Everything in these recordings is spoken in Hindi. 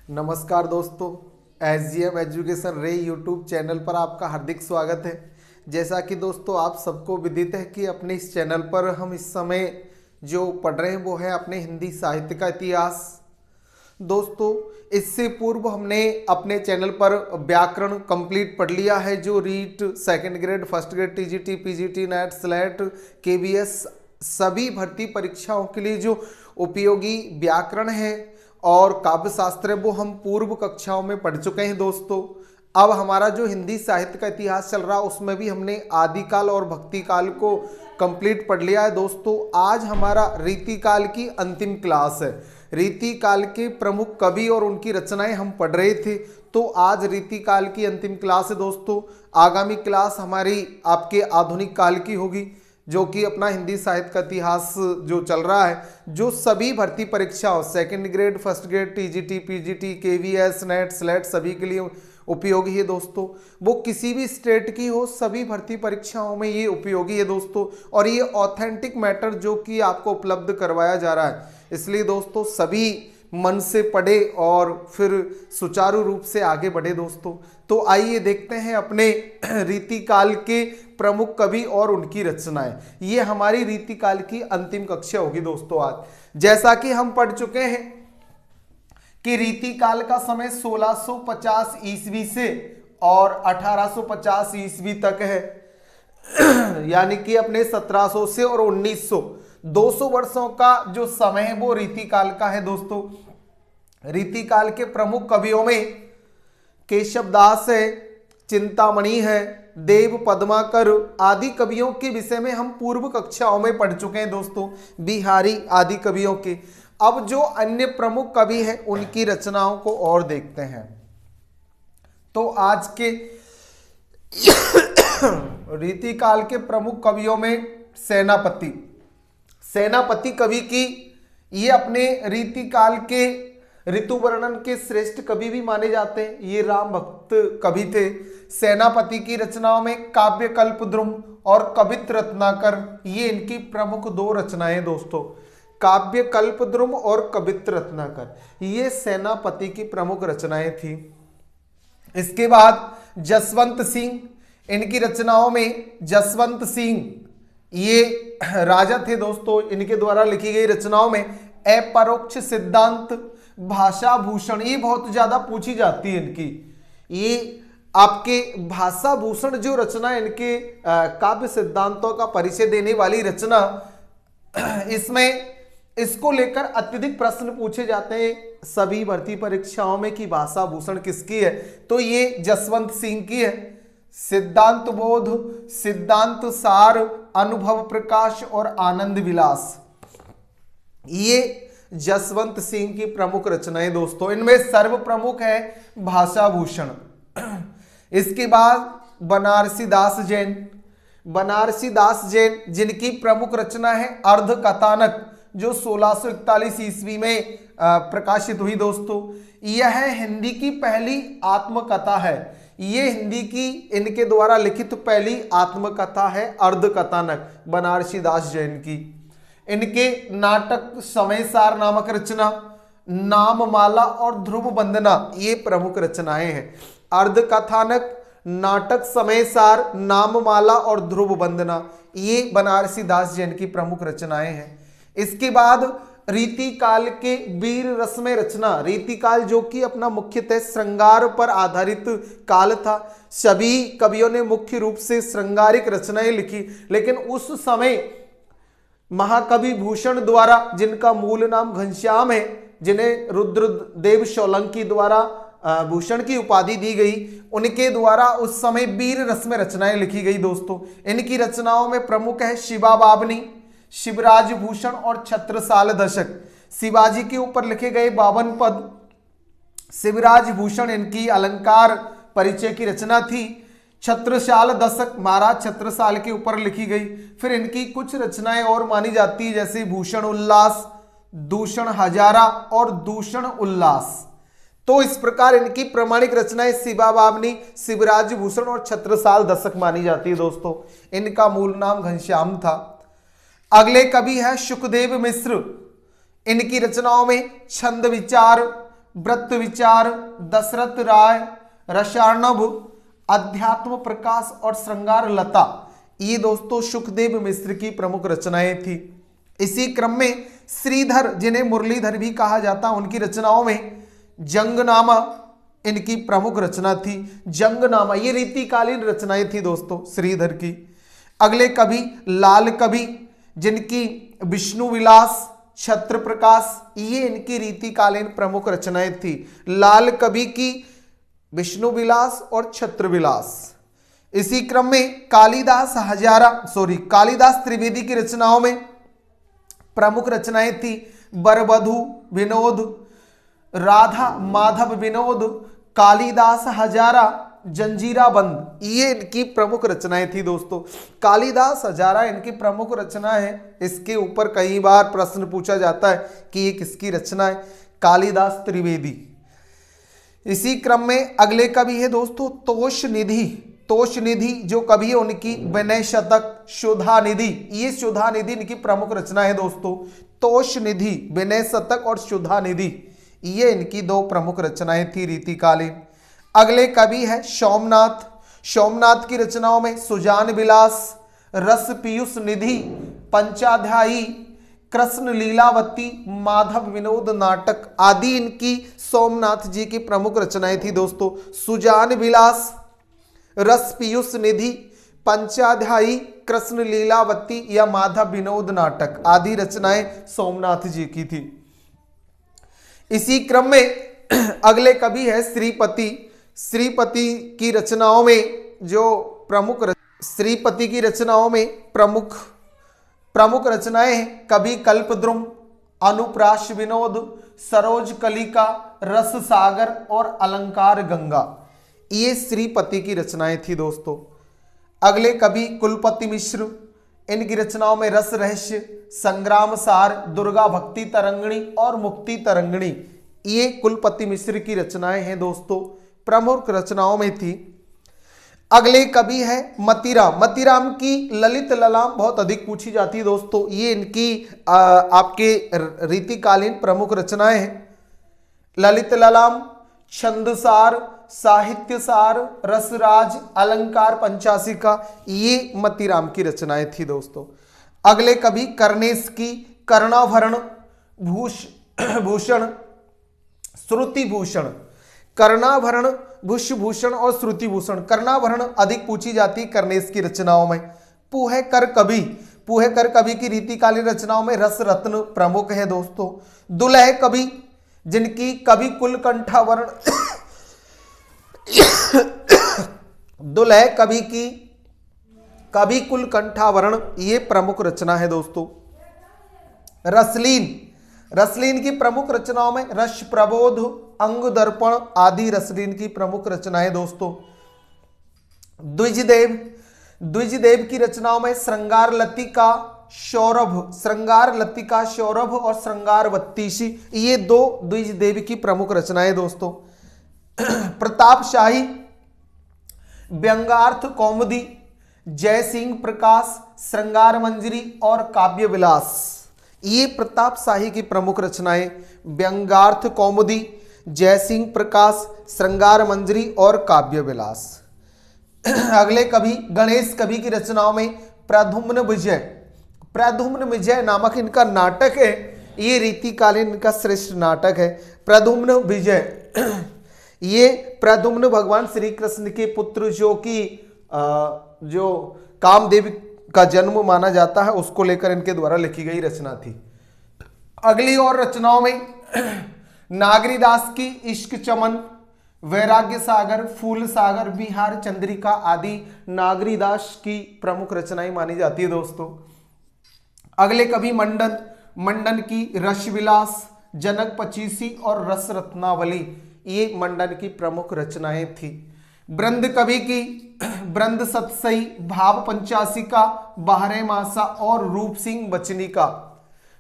नमस्कार दोस्तों, SGM एजुकेशन रे यूट्यूब चैनल पर आपका हार्दिक स्वागत है। जैसा कि दोस्तों आप सबको विदित है कि अपने इस चैनल पर हम इस समय जो पढ़ रहे हैं वो है अपने हिंदी साहित्य का इतिहास। दोस्तों इससे पूर्व हमने अपने चैनल पर व्याकरण कंप्लीट पढ़ लिया है, जो REET second grade, first grade, TGT, PGT, NET, SLET, KBS सभी भर्ती परीक्षाओं के लिए जो उपयोगी व्याकरण है और काव्य शास्त्र है वो हम पूर्व कक्षाओं में पढ़ चुके हैं। दोस्तों अब हमारा जो हिंदी साहित्य का इतिहास चल रहा है उसमें भी हमने आदिकाल और भक्ति काल को कंप्लीट पढ़ लिया है। दोस्तों आज हमारा रीतिकाल की अंतिम क्लास है। रीतिकाल के प्रमुख कवि और उनकी रचनाएं हम पढ़ रहे थे, तो आज रीतिकाल की अंतिम क्लास है। दोस्तों आगामी क्लास हमारी आपके आधुनिक काल की होगी, जो कि अपना हिंदी साहित्य का इतिहास जो चल रहा है, जो सभी भर्ती परीक्षाओं second grade, first grade, TGT, PGT, KVS, net, slate सभी के लिए उपयोगी है। दोस्तों वो किसी भी स्टेट की हो, सभी भर्ती परीक्षाओं में ये उपयोगी है दोस्तों, और ये ऑथेंटिक मैटर जो कि आपको उपलब्ध करवाया जा रहा है। इसलिए दोस्तों सभी मन से पढ़े और फिर सुचारू रूप से आगे बढ़े। दोस्तों तो आइए देखते हैं अपने रीतिकाल के प्रमुख कवि और उनकी रचनाएं। ये हमारी रीतिकाल की अंतिम कक्षा होगी। दोस्तों आज जैसा कि हम पढ़ चुके हैं कि रीतिकाल का समय 1650 ईस्वी से और 1850 ईस्वी तक है, यानी कि अपने 1700 से और 1900 200 वर्षों का जो समय है वो रीतिकाल का है। दोस्तों रीतिकाल के प्रमुख कवियों में केशवदास है, चिंतामणि है, देव पद्माकर आदि कवियों के विषय में हम पूर्व कक्षाओं में पढ़ चुके हैं। दोस्तों बिहारी आदि कवियों के अब जो अन्य प्रमुख कवि हैं उनकी रचनाओं को और देखते हैं। तो आज के रीतिकाल के प्रमुख कवियों में सेनापति कवि की ये अपने रीतिकाल के ऋतु वर्णन के श्रेष्ठ कवि भी माने जाते हैं। ये राम भक्त कवि थे। सेनापति की रचनाओं में काव्य कल्पद्रुम और कवित्र रत्नाकर ये इनकी प्रमुख दो रचनाएं। दोस्तों काव्य कल्पद्रुम और कवित्र रत्नाकर ये सेनापति की प्रमुख रचनाएं थी। इसके बाद जसवंत सिंह, इनकी रचनाओं में जसवंत सिंह ये राजा थे। दोस्तों इनके द्वारा लिखी गई रचनाओं में अपरोक्ष सिद्धांत, भाषा भूषण ये बहुत ज्यादा पूछी जाती है इनकी। ये आपके भाषा भूषण जो रचना इनके काव्य सिद्धांतों का परिचय देने वाली रचना, इसमें इसको लेकर अत्यधिक प्रश्न पूछे जाते हैं सभी भर्ती परीक्षाओं में कि भाषा भूषण किसकी है, तो ये जसवंत सिंह की है। सिद्धांत बोध, सिद्धांत सार, अनुभव प्रकाश और आनंद विलास ये जसवंत सिंह की प्रमुख रचनाएं। दोस्तों इनमें सर्व प्रमुख है भाषा भूषण। इसके बाद बनारसी दास जैन जिनकी प्रमुख रचना है अर्ध कथानक, जो 1641 ईस्वी में प्रकाशित हुई। दोस्तों यह हिंदी की पहली आत्मकथा है। ये हिंदी की इनके द्वारा लिखित पहली आत्मकथा है अर्ध कथानक बनारसी दास जैन की। इनके नाटक समयसार नामक रचना, नाममाला और ध्रुव वंदना ये प्रमुख रचनाएं हैं। अर्ध कथानक, नाटक समयसार, नाममाला और ध्रुव वंदना ये बनारसी दास जैन की प्रमुख रचनाएं हैं। इसके बाद रीतिकाल के वीर रसमय रचना, रीतिकाल जो कि अपना मुख्यतः श्रृंगार पर आधारित काल था। सभी कवियों ने मुख्य रूप से श्रृंगारिक रचनाएं लिखी, लेकिन उस समय महाकवि भूषण द्वारा, जिनका मूल नाम घनश्याम है, जिन्हें रुद्रदेव सोलंकी द्वारा भूषण की उपाधि दी गई, उनके द्वारा उस समय वीर रसमय रचनाएं लिखी गई। दोस्तों इनकी रचनाओं में प्रमुख है शिवा बावनी, शिवराज भूषण और छत्रसाल दशक। शिवाजी के ऊपर लिखे गए 52 पद, शिवराज भूषण इनकी अलंकार परिचय की रचना थी। छत्रसाल दशक महाराज छत्रसाल के ऊपर लिखी गई। फिर इनकी कुछ रचनाएं और मानी जाती है, जैसे भूषण उल्लास, दूषण हजारा और दूषण उल्लास। तो इस प्रकार इनकी प्रमाणिक रचनाएं शिवा बावनी, शिवराज भूषण और छत्रसाल दशक मानी जाती है। दोस्तों इनका मूल नाम घनश्याम था। अगले कवि है सुखदेव मिश्र। इनकी रचनाओं में छंद विचार, व्रत विचार, दशरथ राय, रसार्णव, अध्यात्म प्रकाश और श्रृंगार लता, ये दोस्तों सुखदेव मिश्र की प्रमुख रचनाएं थी। इसी क्रम में श्रीधर, जिन्हें मुरलीधर भी कहा जाता, उनकी रचनाओं में जंगनामा इनकी प्रमुख रचना थी। जंगनामा ये रीतिकालीन रचनाएं थी दोस्तों श्रीधर की। अगले कवि लाल कवि, जिनकी विष्णु विलास, छत्र प्रकाश, ये इनकी रीतिकालीन प्रमुख रचनाएं थी। लाल कवि की विष्णु विलास और छत्र विलास। इसी क्रम में कालिदास त्रिवेदी की रचनाओं में प्रमुख रचनाएं थी बरबधु विनोद, राधा माधव विनोद, कालिदास हजारा, जंजीरा बंद, ये इनकी प्रमुख रचनाएं थी दोस्तों। कालिदास हजारा इनकी प्रमुख रचना है। इसके ऊपर कई बार प्रश्न पूछा जाता है कि ये किसकी रचना है, कालिदास त्रिवेदी। इसी क्रम में अगले कवि है दोस्तों तोष निधि। तोष निधि जो कवि है उनकी विनय शतक, सुधा निधि, ये सुधा निधि इनकी प्रमुख रचना है दोस्तों। तोष निधि, विनय शतक और सुधा निधि, ये इनकी दो प्रमुख रचनाएं थी रीतिकालीन। अगले कवि है सोमनाथ। सोमनाथ की रचनाओं में सुजान विलास, रस पीयूष निधि, पंचाध्यायी, कृष्ण लीलावती, माधव विनोद नाटक आदि इनकी सोमनाथ जी की प्रमुख रचनाएं थी दोस्तों। सुजान विलास, रस पीयूष निधि, पंचाध्यायी, कृष्ण लीलावती या माधव विनोद नाटक आदि रचनाएं सोमनाथ जी की थी। इसी क्रम में अगले कवि है श्रीपति। श्रीपति की रचनाओं में जो श्रीपति की रचनाओं में प्रमुख रचनाएं हैं कवि कल्पद्रुम, अनुप्रास विनोद, सरोज कलिका, रस सागर और अलंकार गंगा, ये श्रीपति की रचनाएं थी दोस्तों। अगले कवि कुलपति मिश्र, इनकी रचनाओं में रस रहस्य, संग्राम सार, दुर्गा भक्ति तरंगिणी और मुक्ति तरंगिणी, ये कुलपति मिश्र की रचनाएं हैं दोस्तों, प्रमुख रचनाओं में थी। अगले कवि है मतीराम। मतीराम की ललित ललाम बहुत अधिक पूछी जाती है दोस्तों, ये इनकी आपके रीतिकालीन प्रमुख रचनाएं हैं। ललित ललाम, छंदसार, साहित्य सार, रसराज, अलंकार पंचाशिका, ये मतीराम की रचनाएं थी दोस्तों। अगले कवि कर्णेश की कर्णाभरण भूषण, श्रुति भूषण, कर्णाभरण भूषण और श्रुति भूषण। कर्णाभरण अधिक पूछी जाती कर्णेश की रचनाओं में। पुहकर कवि की रीतिकालीन रचनाओं में रस रत्न प्रमुख है दोस्तों। दुलह कवि, जिनकी कवि कुल कंठावरण दुलह कवि की कवि कुल कंठावरण, ये प्रमुख रचना है दोस्तों। रसलीन की प्रमुख रचनाओं में रस प्रबोध, अंग दर्पण आदि रसलीन की प्रमुख रचनाएं दोस्तों। द्विजदेव की रचनाओं में श्रृंगार लतिका, सौरभ और श्रृंगार बत्तीसी, ये दो द्विजदेव की प्रमुख रचनाएं दोस्तों। प्रतापशाही, व्यंगार्थ कौमुदी, जय सिंह प्रकाश, श्रृंगार मंजरी और काव्य विलास, ये प्रताप शाही की प्रमुख रचनाएं। व्यंगार्थ कौमुदी, जय सिंह प्रकाश, श्रृंगार मंजरी और काव्य विलास। अगले कवि गणेश कवि की रचनाओं में प्रद्युम्न विजय नामक इनका नाटक है, ये रीतिकालीन इनका श्रेष्ठ नाटक है। प्रद्युम्न विजय, ये प्रद्युम्न भगवान श्री कृष्ण के पुत्र जो कामदेव का जन्म माना जाता है, उसको लेकर इनके द्वारा लिखी गई रचना थी। अगली और रचनाओं में नागरीदास की इश्क चमन, वैराग्य सागर, फूल सागर, बिहार चंद्रिका आदि नागरीदास की प्रमुख रचनाएं मानी जाती है दोस्तों। अगले कवि मंडन की रसविलास, जनक पचीसी और रस रत्नावली, ये मंडन की प्रमुख रचनाएं थी। ब्रंद कवि की ब्रंद सतसई, भाव पंचाशिका, बारह मासा और रूप सिंह बचनी का।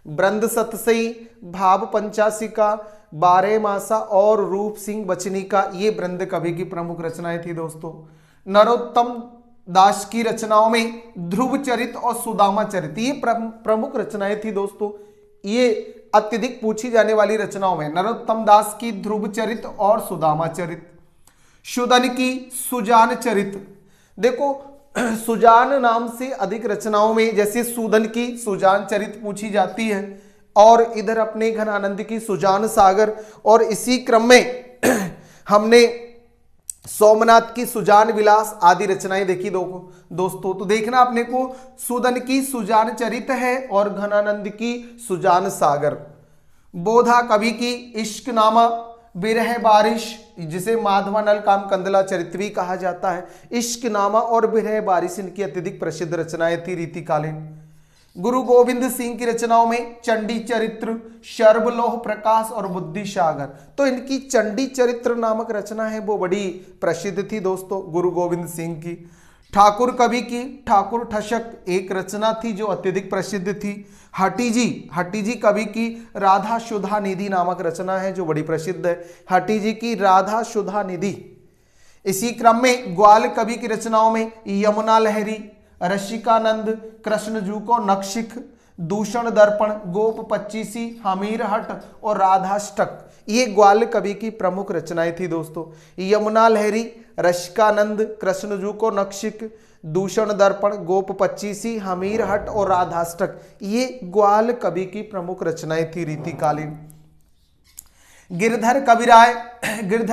ब्रंद सतसई, भाव पंचाशिका, बारह मासा और रूप सिंह बचनी का, ये ब्रंद कवि की प्रमुख रचनाएं थी दोस्तों। नरोत्तम दास की रचनाओं में ध्रुव चरित और सुदामा चरित, ये प्रमुख रचनाएं थी दोस्तों। ये अत्यधिक पूछी जाने वाली रचनाओं में नरोत्तम दास की ध्रुव चरित और सुदामा चरित, शुदन की सुजान चरित। देखो सुजान नाम से अधिक रचनाओं में जैसे सूदन की सुजान चरित पूछी जाती है, और इधर अपने घनानंद की सुजान सागर, और इसी क्रम में हमने सोमनाथ की सुजान विलास आदि रचनाएं देखी दोस्तों। तो देखना अपने को सूदन की सुजान चरित है और घनानंद की सुजान सागर। बोधा कवि की इश्क नामा, बिरह बारिश जिसे माधवानल काम कंदला चरित भी कहा जाता है, इश्क नामा और बिरह बारिश इनकी अत्यधिक प्रसिद्ध रचनाएं थी रीतिकालीन। गुरु गोविंद सिंह की रचनाओं में चंडी चरित्र, शर्वलोह प्रकाश और बुद्धि सागर। तो इनकी चंडी चरित्र नामक रचना है वो बड़ी प्रसिद्ध थी दोस्तों गुरु गोविंद सिंह की। ठाकुर कवि की ठाकुर ठशक एक रचना थी जो अत्यधिक प्रसिद्ध थी। हटीजी कवि की राधा सुधा निधि नामक रचना है जो बड़ी प्रसिद्ध है, हटीजी की राधा सुधा निधि। इसी क्रम में ग्वाल कवि की रचनाओं में यमुना लहरी, रसिकानंद, कृष्णजू को नक्शिक, दूषण दर्पण, गोप पच्चीसी, हमीर हट और राधाष्टक, ये ग्वाल कवि की प्रमुख रचनाएं थी दोस्तों। यमुना लहरी, रसिकानंद, कृष्णजू को नक्शिक, दूषण दर्पण, गोप पच्चीसी, हमीर हट और राधाष्टक, ये ग्वाल कवि की प्रमुख रचनाएं थी रीतिकालीन। गिरधर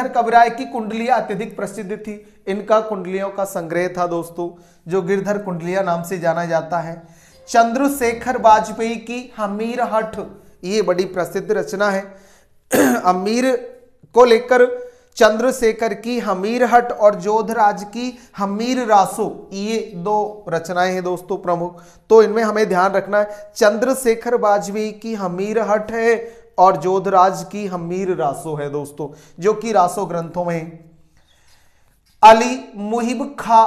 कविराय की कुंडलियां अत्यधिक प्रसिद्ध थी। इनका कुंडलियों का संग्रह था दोस्तों जो गिरधर कुंडलियां नाम से जाना जाता है। चंद्रशेखर वाजपेयी की हमीर हट, ये बड़ी प्रसिद्ध रचना है। अमीर को लेकर चंद्रशेखर की हमीर हट और जोधराज की हमीर रासो, ये दो रचनाएं हैं दोस्तों प्रमुख। तो इनमें हमें ध्यान रखना है, चंद्रशेखर वाजपेयी की हमीर हट है और जोधराज की हमीर रासो है दोस्तों, जो कि रासो ग्रंथों में। अली मुहिब खा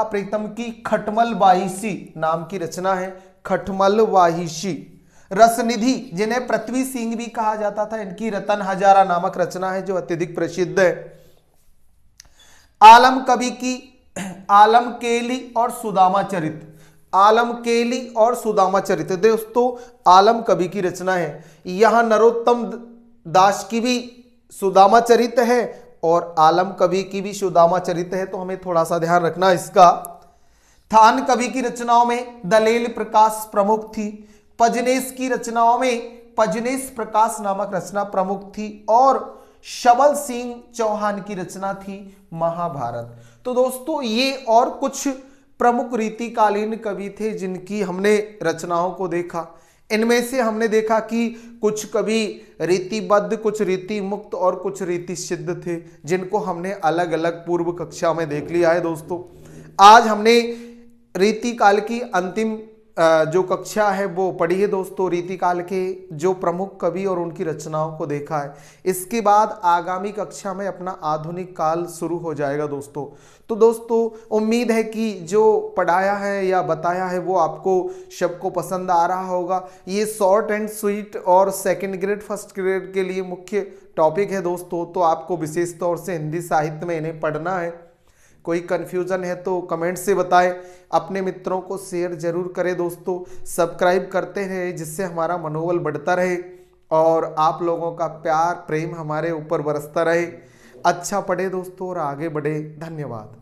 प्रीतम की खटमल वाहिशी नाम की रचना है, खटमल वाहिशी। रसनिधि जिन्हें पृथ्वी सिंह भी कहा जाता था, इनकी रतन हजारा नामक रचना है जो अत्यधिक प्रसिद्ध है। आलम कवि की आलम केली और सुदामा चरित, आलम केली और सुदामा चरित दोस्तों आलम कवि की रचना है। यहां नरोत्तम दास की भी सुदामा चरित है और आलम कवि की भी सुदामा चरित है, तो हमें थोड़ा सा ध्यान रखना इसका। थान कवि की रचनाओं में दलेल प्रकाश प्रमुख थी। पजनेश की रचनाओं में पजनेश प्रकाश नामक रचना प्रमुख थी और शबल सिंह चौहान की रचना थी महाभारत। तो दोस्तों ये और कुछ प्रमुख रीतिकालीन कवि थे जिनकी हमने रचनाओं को देखा। इनमें से हमने देखा कि कुछ कवि रीतिबद्ध, कुछ रीति मुक्त और कुछ रीति सिद्ध थे, जिनको हमने अलग अलग पूर्व कक्षा में देख लिया है दोस्तों। आज हमने रीतिकाल की अंतिम जो कक्षा है वो पढ़ी है दोस्तों, रीतिकाल के जो प्रमुख कवि और उनकी रचनाओं को देखा है। इसके बाद आगामी कक्षा में अपना आधुनिक काल शुरू हो जाएगा दोस्तों। तो दोस्तों उम्मीद है कि जो पढ़ाया है या बताया है वो आपको सबको पसंद आ रहा होगा। ये शॉर्ट एंड स्वीट और सेकंड ग्रेड फर्स्ट ग्रेड के लिए मुख्य टॉपिक है दोस्तों, तो आपको विशेष तौर से हिंदी साहित्य में इन्हें पढ़ना है। कोई कन्फ्यूज़न है तो कमेंट से बताएं, अपने मित्रों को शेयर जरूर करें दोस्तों, सब्सक्राइब करते रहें जिससे हमारा मनोबल बढ़ता रहे और आप लोगों का प्यार प्रेम हमारे ऊपर बरसता रहे। अच्छा पढ़े दोस्तों और आगे बढ़े। धन्यवाद।